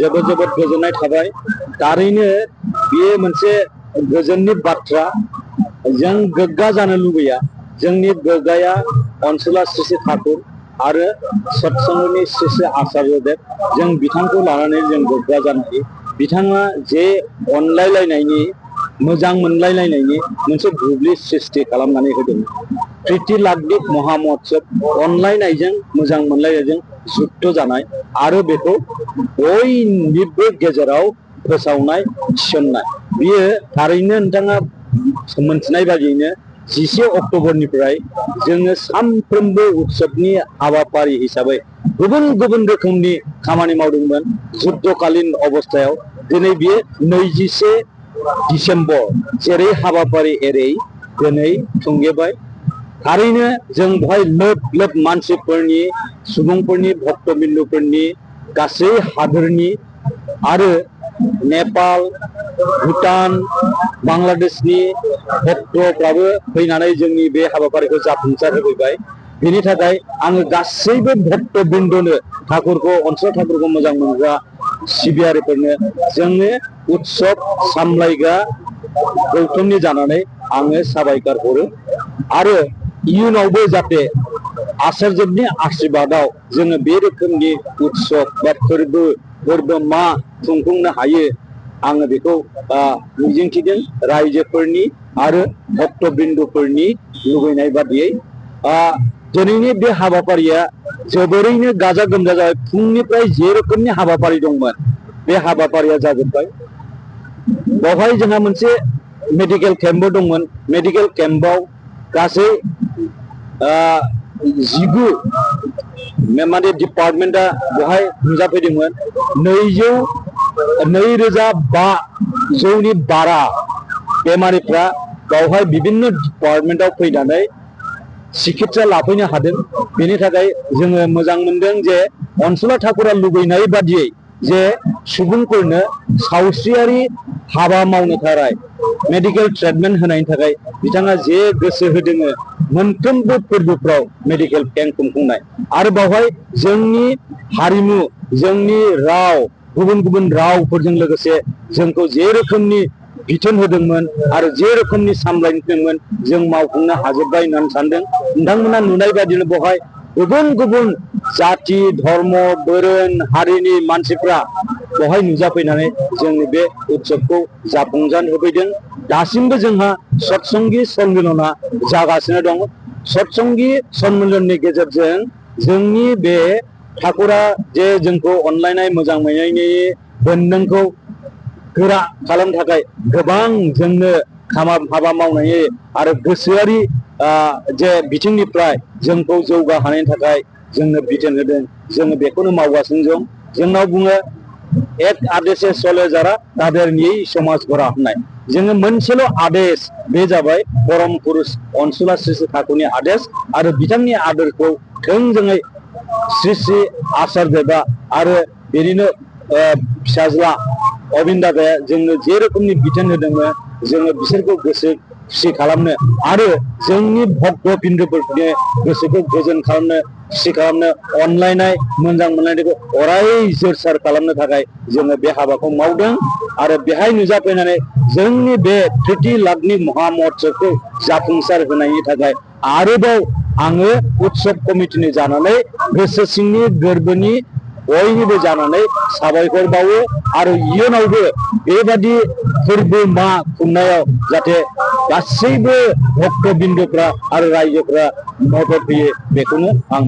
जोबोद जोबोद गोजोननाय थाबाय। थारैनो बेयो मोनसे गोजोननि बाथ्रा। जों गोग्गा जानो लुबैया। जोंनि गोग्गाया अनसुला श्री ठाकुर आरो सत्संगनि श्री आचार्यदेव। जों बिथांखौ लानानै जों गोग्गा जानो हायो। बिथाङा जे अनलायलायनायनि मोजां मोनलायलायनायनि मोनसे बुब्लि सृष्टि खालामनानै होदों। प्रीति लाग्निक महामहोत्सव, अनलायनायजों मोजां मोनलायनायजों जुक्त जानाय आरो बेखौ बयनिबो गेजेराव फोसावनाय थिसननाय। बियो थारैनो नोंथाङा मोनथिनाय बादियैनो 10 अक्ट'बरनिफ्राय जोङो सानफ्रोमबो उत्सबनि हाबाफारि हिसाबै गुबुन गुबुन रोखोमनि खामानि मावदोंमोन जुद्धकालीन अबस्थायाव। दिनै बियो 21 डिसेम्बर जेरै हाबाफारि एरै दिनै थुंगेबाय। थारैनो जों बेवहाय लोब लोब मानसिफोरनि सुबुंफोरनि भक्तबिन्दुफोरनि गासै हादोरनि आरो नेपाल, भुटान, बांलादेशनि भक्तफ्राबो फैनानै जोंनि बे हाबाफारिखौ जाफुंसार होफैबाय। बेनि थाखाय आङो गासैबो भक्तबिन्दुनो ठाकुरखौ अनसुला ठाकुरखौ मोजां मोनग्रा सिबियारिफोरनो जोंनि उत्सब सामलायग्रा गौथुमनि जानानै आङो साबायखर हरो आरो इयुनावबो जाहाथे आचार्यदेवनि आशीर्बादाव जोङो बे रोखोमनि उत्सब बा फोरबो मा खुंफुंनो हायो आङो बेखौ मिजिंथिदों रायजोफोरनि आरो भक्तबिन्दुफोरनि लुबैनाय बादियै। दिनैनि बे हाबाफारिया जोबोरैनो गाजा गोमजा जाबाय। फुंनिफ्राय जे रोखोमनि हाबाफारि दंमोन बे हाबाफारिया जाजोब्बाय। बेवहाय जोंहा मोनसे मेडिकेल केम्पबो दंमोन। मेडिकेल केम्पआव गासै 19 माने डिपार्टमेन्टआ बेवहाय नुजाफैदोंमोन। 2,500नि बारा बेमारिफ्रा बेवहाय बिभिन्न डिपार्टमेन्टआव फैनानै सिकित्सा लाफैनो हादों। बेनि थाखाय जोङो मोजां मोनदों जे अनसुला ठाकुरा लुबैनाय बादियै जे सुबुंफोरनो सावस्रियारि हाबा मावनो थाखाय मेडिकेल ट्रिटमेन्ट होनायनि थाखाय बिथाङा जे गोसो होदों मोनफ्रोमबो फोरबोफ्राव मेडिकेल केम्प खुंफुंनाय आरो बेवहाय जोंनि हारिमु जोंनि राव गुबुन गुबुन रावफोरजों लोगोसे जोंखौ जे रोखोमनि बिथोन होदोंमोन आरो जे रोखोमनि सामलायदोंमोन जों मावफुंनो हाजोब्बाय होननानै सानदों। नोंथांमोना नुनाय बायदिनो बेवहाय गुबुन गुबुन जाति धर्म धोरोम हारिनि मानसिफ्रा बेवहाय नुजाफैनानै जोंनि बे उत्सबखौ जाफुंसार होफैदों। दासिमबो जोंहा सत्संगी सन्मिलना जागासिनो दं। सत्संगी सन्मिलननि गेजेरजों जोंनि बे ठाकुरा जे जोंखौ अनलायनाय मोजां मोननायनि बोन्दोंखौ गोरा खालामनो थाखाय गोबां जोंनो हाबा मावनायनि आरो गोसोआरि जे बिथिंनिफ्राय जोंखौ जौगाहोनायनि थाखाय जोंनो बिथोन होदों। जोङो बेखौनो मावगासिनो दं। जोंनाव बुङो एक आदेशे चले जारा तादेर नियेई समाज गढ़ा होननाय। जोङो मोनसेल' आदेश बे जाबाय परम पुरुष अनसुला श्री ठाकुरनि आदेश आरो बिथांनि आदरखौ थोंजोङै श्री आचार्यदेवा आरो बिनिनो फिसाज्ला अबिन दादाया जोंनो जे रोखोमनि बिथोन होदोंमोन जोङो बिसोरखौ गोसो खुसि खालामनो आरो जोंनि भक्त बिन्दुफोरनि गोसोखौ गोजोन खालामनो खुसि खालामनो अनलायनाय मोजां मोनलायनायखौ अराय जोर खालामनो थाखाय जोङो बे हाबाखौ मावदों आरो बेहाय नुजाफैनानै जोंनि बे प्रीति लाग्निक महामहोत्सवखौ जाफुंसार होनायनि थाखाय आरोबाव आङो उत्सब कमिटिनि जानानै गोसो सिंनि गोरबोनि बयनिबो जानानै साबायखर बावो आरो इयुनावबो बेबादि फोरबो मा खुंनायाव जाहाथे गासैबो भक्त बिन्दुफ्रा आरो रायजोफ्रा मदद होयो बेखौनो आं